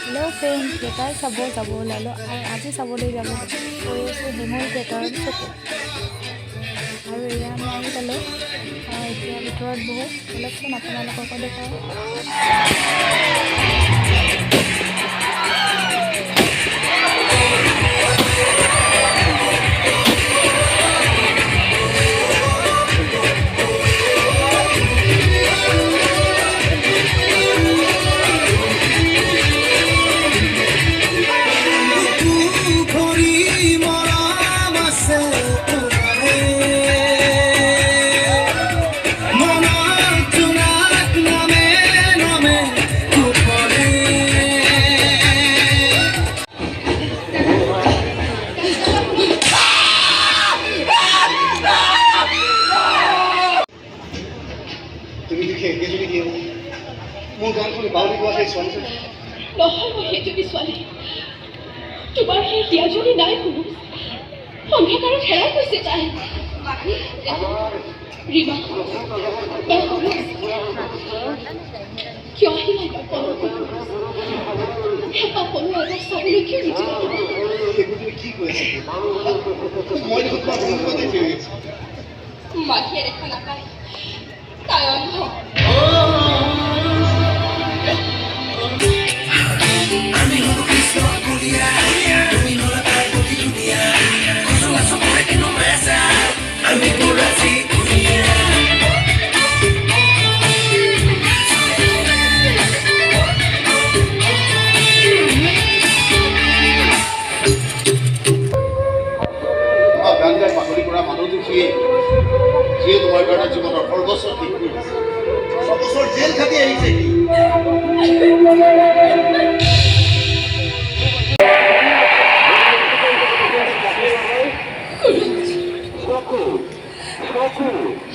Hello' friend, theatre চাব যাব ওলালোঁ আৰু আজি চাবলৈ যাব গৈ আছোঁ হেমল থিয়েটাৰত চকু। আৰু এয়া আমি আহি পালোঁ, এতিয়া ভিতৰত বহোঁ। ব'লকচোন আপোনালোককো দেখাওঁ। মোৰ গানখনি বাউলি গোৱা সেই ছোৱালীজনী নহয়, মই সেইজনী ছোৱালী। তোমাৰ সেই দিয়াজনী নাই কোনো। অন্ধকাৰত হেৰাই গৈছে তাই। ৰীমা, কিয় আহিলা এবাৰ পলু এবাৰ চাবলৈ কিয় নিদিলা? তুমি কি কৈ আছা? মই দেখোন তোমাৰ সন্মুখতে থিয় হৈ আছো। মাখিয়ে দেখা নাপায়, তাই অন্ধ। পাহৰি কৰা মানুহটো যিয়ে তোমাৰ কাৰণে জীৱনৰ সৰ্বস্ব ঠিক কৰি দিছে। 6 বছৰ জেল খাটি আহিছে সি।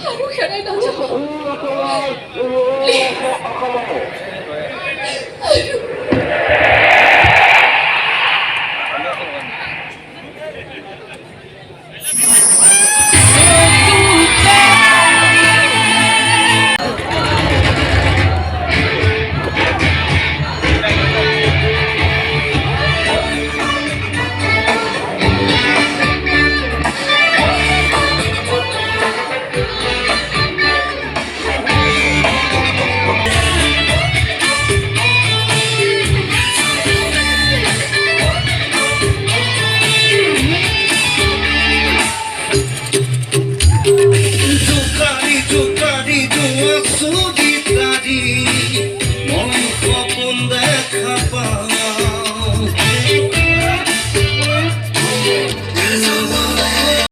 আৰু হেৰাই নাযাব।